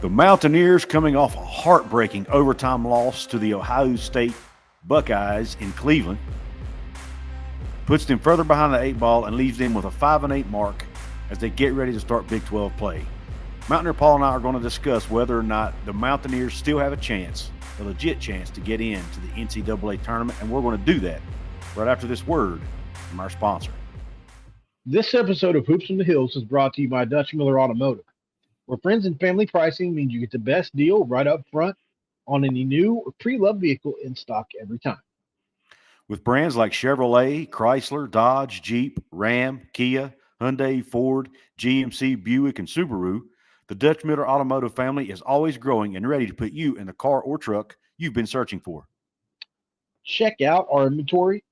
The Mountaineers, coming off a heartbreaking overtime loss to the Ohio State Buckeyes in Cleveland, puts them further behind the 8 ball and leaves them with a 5-8 mark as they get ready to start Big 12 play. Mountaineer Paul and I are going to discuss whether or not the Mountaineers still have a legit chance to get into the NCAA tournament, and we're going to do that right after this word from our sponsor. This episode of Hoops from the Hills is brought to you by Dutch Miller Automotive, where friends and family pricing means you get the best deal right up front on any new or pre-loved vehicle in stock every time. With brands like Chevrolet, Chrysler, Dodge, Jeep, Ram, Kia, Hyundai, Ford, GMC, Buick, and Subaru, the Dutch Miller Automotive family is always growing and ready to put you in the car or truck you've been searching for. Check out our inventory.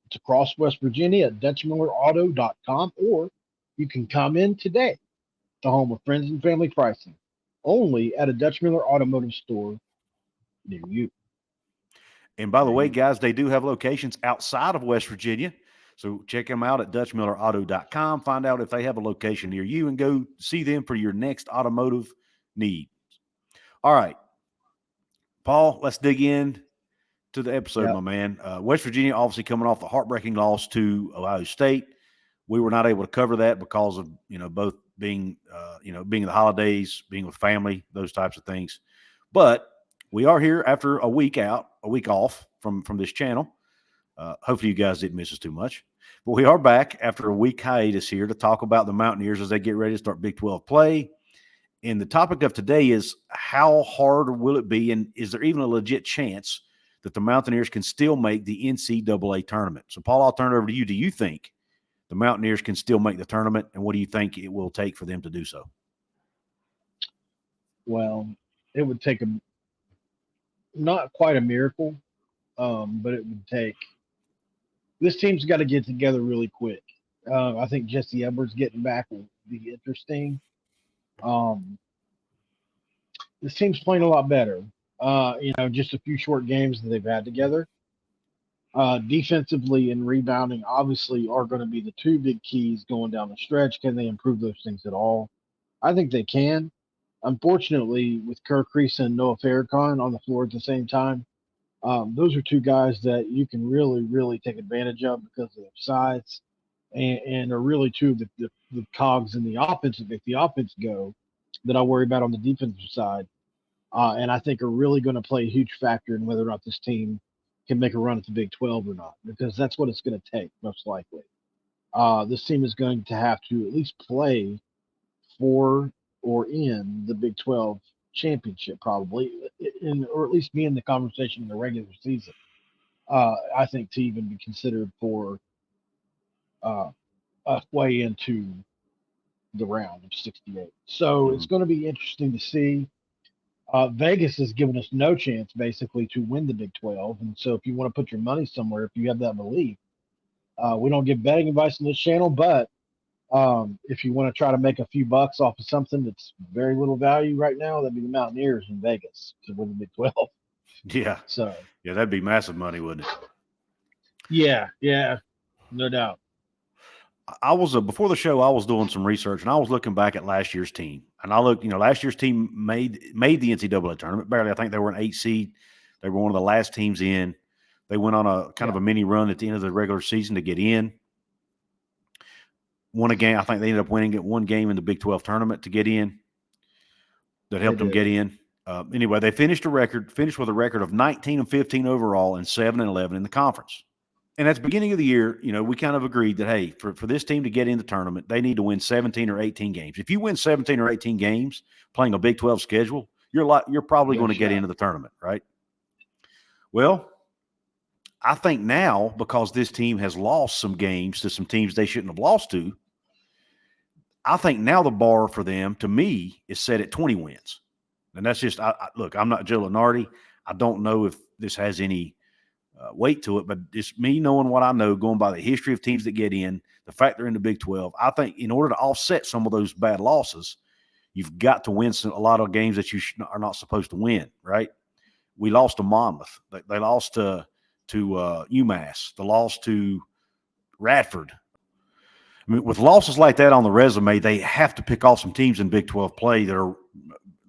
It's across West Virginia at DutchMillerAuto.com, or you can come in today, the home of friends and family pricing, only at a Dutch Miller Automotive store near you. And by the way, guys, they do have locations outside of West Virginia. So check them out at DutchMillerAuto.com. Find out if they have a location near you and go see them for your next automotive need. All right, Paul, let's dig in to the episode, my man. West Virginia obviously coming off the heartbreaking loss to Ohio State. We were not able to cover that because of, both being, being the holidays, being with family, those types of things. But we are here after a week off from this channel. Hopefully you guys didn't miss us too much. But we are back after a week hiatus here to talk about the Mountaineers as they get ready to start Big 12 play. And the topic of today is, how hard will it be, and is there even a legit chance that the Mountaineers can still make the NCAA tournament? So, Paul, I'll turn it over to you. Do you think the Mountaineers can still make the tournament, and what do you think it will take for them to do so? Well, it would take not quite a miracle, but it would take – this team's got to get together really quick. I think Jesse Edwards getting back will be interesting. This team's playing a lot better. Just a few short games that they've had together. Defensively and rebounding obviously are going to be the two big keys going down the stretch. Can they improve those things at all? I think they can. Unfortunately, with Kirk Creason and Noah Farrakhan on the floor at the same time, those are two guys that you can really, really take advantage of because of their size and are really two of the cogs in the offense, if the offense go, that I worry about on the defensive side. And I think are really going to play a huge factor in whether or not this team can make a run at the Big 12 or not, because that's what it's going to take, most likely. This team is going to have to at least play for or in the Big 12 championship, probably, or at least be in the conversation in the regular season. I think to even be considered for a way into the round of 68. So it's going to be interesting to see. Vegas has given us no chance, basically, to win the Big 12. And so if you want to put your money somewhere, if you have that belief, we don't give betting advice on this channel, but if you want to try to make a few bucks off of something that's very little value right now, that'd be the Mountaineers in Vegas to win the Big 12. Yeah. So. Yeah, that'd be massive money, wouldn't it? Yeah, no doubt. I was before the show, I was doing some research, and I was looking back at last year's team. And I looked, last year's team made the NCAA tournament. Barely, I think they were an 8 seed. They were one of the last teams in. They went on a kind of a mini run at the end of the regular season to get in. Won a game. I think they ended up winning at one game in the Big 12 tournament to get in. That helped them get in. Anyway, they finished with a record of 19-15 overall and 7-11 in the conference. And at the beginning of the year, we kind of agreed that, hey, for this team to get in the tournament, they need to win 17 or 18 games. If you win 17 or 18 games playing a Big 12 schedule, you're probably going to get into the tournament, right? Well, I think now, because this team has lost some games to some teams they shouldn't have lost to, I think now the bar for them, to me, is set at 20 wins. And that's just look, I'm not Joe Lunardi. I don't know if this has any weight to it, but it's me knowing what I know, going by the history of teams that get in, the fact they're in the Big 12. I think in order to offset some of those bad losses, you've got to win a lot of games that you are not supposed to win, right? We lost to Monmouth. They lost to UMass. They lost to Radford. I mean, with losses like that on the resume, they have to pick off some teams in Big 12 play that are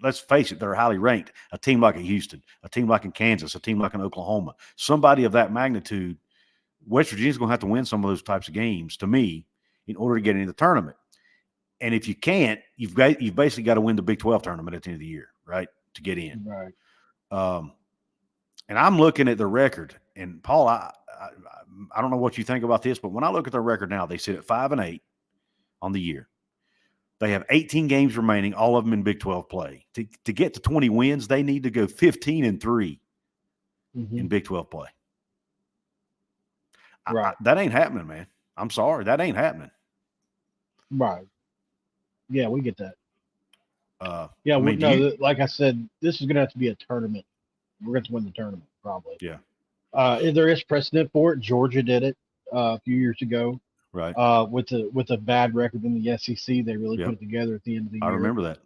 let's face it, they're highly ranked. A team like a Houston, a team like in Kansas, a team like in Oklahoma, somebody of that magnitude, West Virginia's going to have to win some of those types of games, to me, in order to get into the tournament. And if you can't, you've basically got to win the Big 12 tournament at the end of the year, right, to get in. Right. And I'm looking at the record, and Paul, I don't know what you think about this, but when I look at their record now, they sit at 5-8 on the year. They have 18 games remaining, all of them in Big 12 play. To get to 20 wins, they need to go 15-3 in Big 12 play. Right. That ain't happening, man. I'm sorry. That ain't happening. Right. Yeah, we get that. I mean, like I said, this is going to have to be a tournament. We're going to win the tournament, probably. Yeah. There is precedent for it. Georgia did it a few years ago. Right. With a bad record in the SEC, they really put it together at the end of the year. I remember that.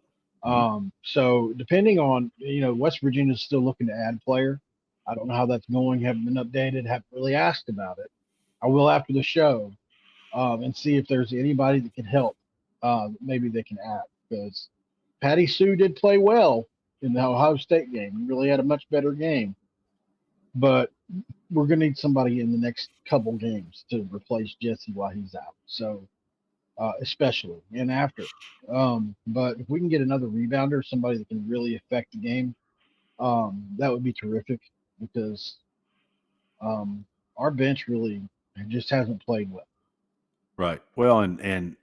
So depending on, West Virginia is still looking to add player. I don't know how that's going. Haven't been updated. Haven't really asked about it. I will after the show, and see if there's anybody that can help. Maybe they can add, because Patty Sue did play well in the Ohio State game. He really had a much better game, but we're going to need somebody in the next couple games to replace Jesse while he's out. So, especially and after. But if we can get another rebounder, somebody that can really affect the game, that would be terrific, because our bench really just hasn't played well. Right. Well, and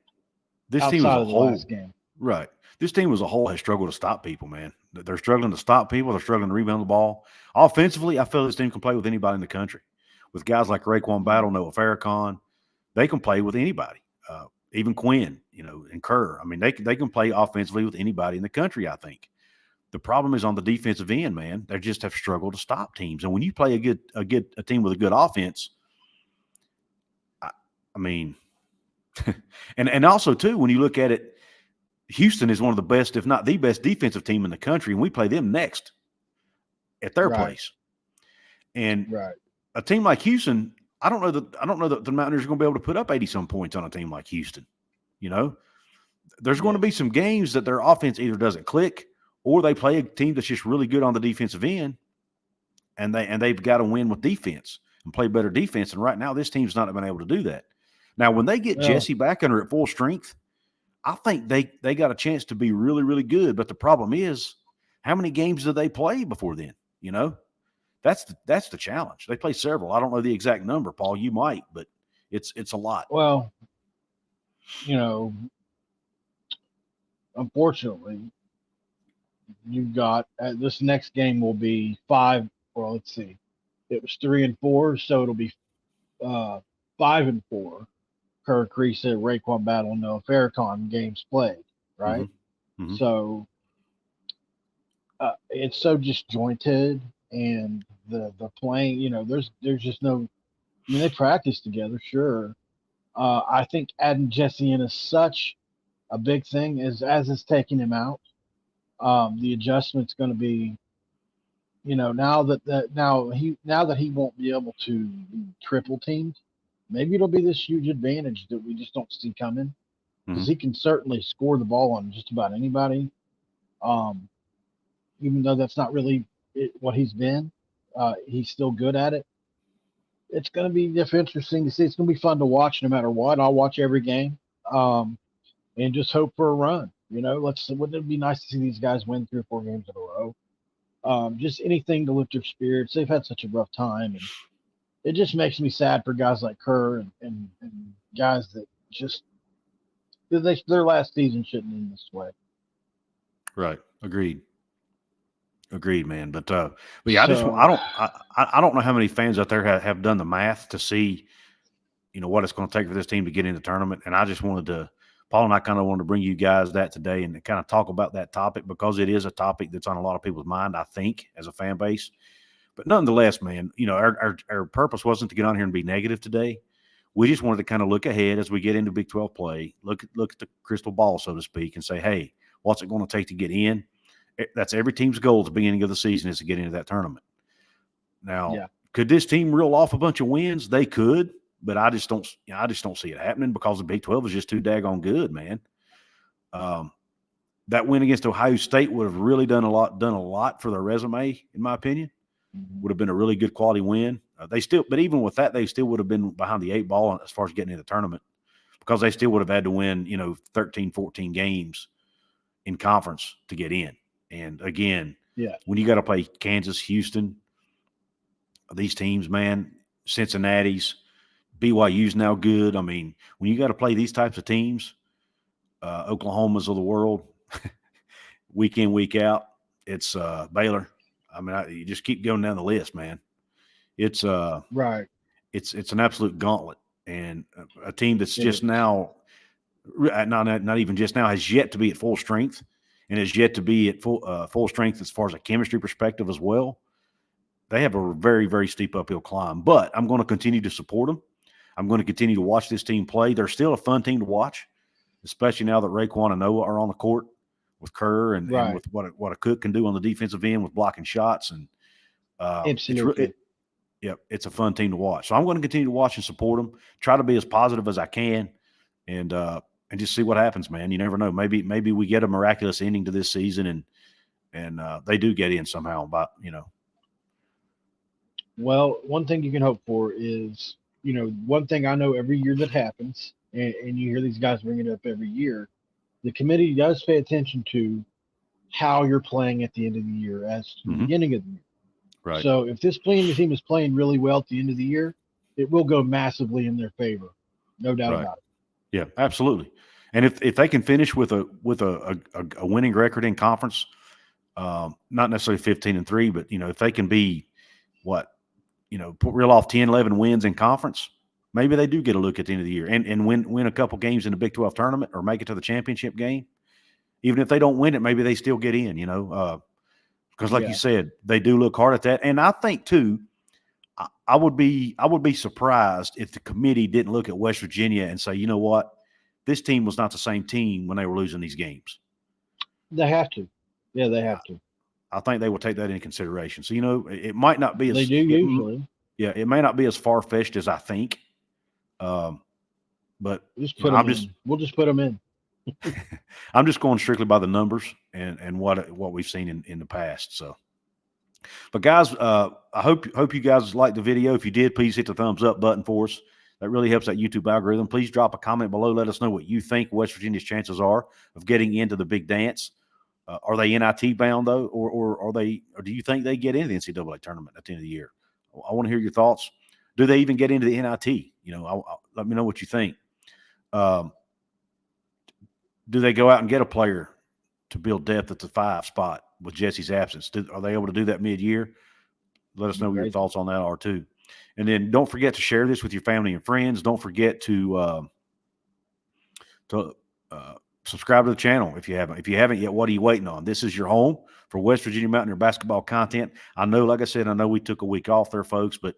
this outside team as a of the whole, last game. Right. This team as a whole has struggled to stop people, man. They're struggling to stop people. They're struggling to rebound the ball. Offensively, I feel this team can play with anybody in the country. With guys like Raekwon Battle, Noah Farrakhan, they can play with anybody. Even Quinn, and Kerr. I mean, they can play offensively with anybody in the country, I think. The problem is on the defensive end, man. They just have struggled to stop teams. And when you play a team with a good offense, I mean, and also too, when you look at it, Houston is one of the best, if not the best, defensive team in the country, and we play them next at their place. And a team like Houston, I don't know that the Mountaineers are going to be able to put up 80-some points on a team like Houston. There's going to be some games that their offense either doesn't click, or they play a team that's just really good on the defensive end, and they've got to win with defense and play better defense. And right now, this team's not been able to do that. Now, when they get Jesse back under at full strength, I think they got a chance to be really, really good. But the problem is, how many games do they play before then? That's the challenge. They play several. I don't know the exact number, Paul. You might, but it's a lot. Well, unfortunately, you've got this next game will be 5. Well, let's see. It was 3 and 4, so it'll be 5 and 4. Kerr, Creasa, Raekwon Battle, Noah Farrakhan games played, right? Mm-hmm. So it's so disjointed, and the playing, there's just no. I mean, they practice together, sure. I think adding Jesse in is such a big thing as it's taking him out. The adjustment's going to be, now that he won't be able to be triple teamed, maybe it'll be this huge advantage that we just don't see coming, because he can certainly score the ball on just about anybody. Even though that's not really what he's been, he's still good at it. It's going to be interesting to see. It's going to be fun to watch no matter what. I'll watch every game, and just hope for a run. Wouldn't it be nice to see these guys win 3 or 4 games in a row? Just anything to lift their spirits. They've had such a rough time, and it just makes me sad for guys like Kerr and guys that just their last season shouldn't end this way. Right. Agreed, man. But yeah, I don't know how many fans out there have done the math to see, what it's going to take for this team to get in the tournament. And I just Paul and I kind of wanted to bring you guys that today and kind of talk about that topic, because it is a topic that's on a lot of people's mind, I think, as a fan base. But nonetheless, man, our purpose wasn't to get on here and be negative today. We just wanted to kind of look ahead as we get into Big 12 play, look at the crystal ball, so to speak, and say, hey, what's it going to take to get in? That's every team's goal at the beginning of the season, is to get into that tournament. Now, could this team reel off a bunch of wins? They could, but I just don't see it happening, because the Big 12 is just too daggone good, man. that win against Ohio State would have really done a lot for their resume, in my opinion. Would have been a really good quality win. But even with that, they still would have been behind the 8 ball as far as getting in the tournament, because they still would have had to win, 13, 14 games in conference to get in. And again, when you got to play Kansas, Houston, these teams, man, Cincinnati's, BYU's now good. I mean, when you got to play these types of teams, Oklahoma's of the world, week in, week out, it's Baylor. I mean, you just keep going down the list, man. It's right. It's an absolute gauntlet, and a team that's just now, not even just now, has yet to be at full strength, and is yet to be at full strength as far as a chemistry perspective as well. They have a very, very steep uphill climb, but I'm going to continue to support them. I'm going to continue to watch this team play. They're still a fun team to watch, especially now that Raekwon and Noah are on the court with Kerr and with what a Cook can do on the defensive end with blocking shots. And absolutely. It's a fun team to watch. So I'm going to continue to watch and support them, try to be as positive as I can, and just see what happens, man. You never know. Maybe we get a miraculous ending to this season, and they do get in somehow. But Well, one thing you can hope for is, one thing I know every year that happens, and you hear these guys bring it up every year, the committee does pay attention to how you're playing at the end of the year as to the beginning of the year. Right. So if this team is playing really well at the end of the year, it will go massively in their favor. No doubt about it. Yeah, absolutely. And if they can finish with a winning record in conference, not necessarily 15-3, but if they can be reel off 10, 11 wins in conference, maybe they do get a look at the end of the year and win a couple games in the Big 12 tournament or make it to the championship game. Even if they don't win it, maybe they still get in, because like you said, they do look hard at that. And I think too, I would be surprised if the committee didn't look at West Virginia and say, you know what, this team was not the same team when they were losing these games. They have to. Yeah, they have to. I think they will take that into consideration. So, it might not be as they do usually. It may not be as far-fetched as I think. But we'll just put them in. I'm just going strictly by the numbers and what we've seen in the past. So, but guys, I hope you guys liked the video. If you did, please hit the thumbs up button for us. That really helps that YouTube algorithm. Please drop a comment below. Let us know what you think West Virginia's chances are of getting into the big dance. Are they NIT bound though, or do you think they get into the NCAA tournament at the end of the year? I want to hear your thoughts. Do they even get into the NIT? Let me know what you think. Do they go out and get a player to build depth at the 5 spot with Jesse's absence? Are they able to do that mid-year? Let us know what your thoughts on that are too. And then don't forget to share this with your family and friends. Don't forget to subscribe to the channel if you haven't. If you haven't yet, what are you waiting on? This is your home for West Virginia Mountaineer basketball content. I know, like I said, we took a week off there, folks, but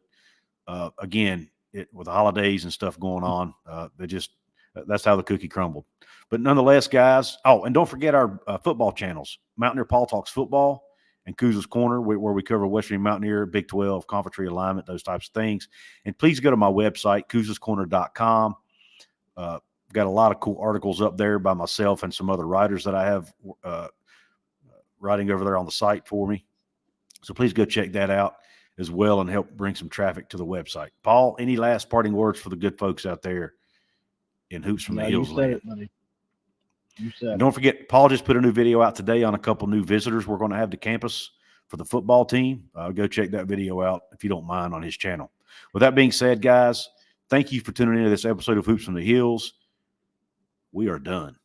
again, with the holidays and stuff going on, that's how the cookie crumbled. But nonetheless, guys, and don't forget our football channels, Mountaineer Paul Talks Football and Couz's Corner, where we cover West Virginia Mountaineer, Big 12, conference realignment, those types of things. And please go to my website, couzescorner.com. Got a lot of cool articles up there by myself and some other writers that I have writing over there on the site for me. So please go check that out as well and help bring some traffic to the website. Paul, any last parting words for the good folks out there in Hoops from the Hills land? You said it, buddy. You said and don't forget, Paul just put a new video out today on a couple new visitors we're going to have to campus for the football team. Go check that video out if you don't mind on his channel. With that being said, guys, thank you for tuning into this episode of Hoops from the Hills. We are done.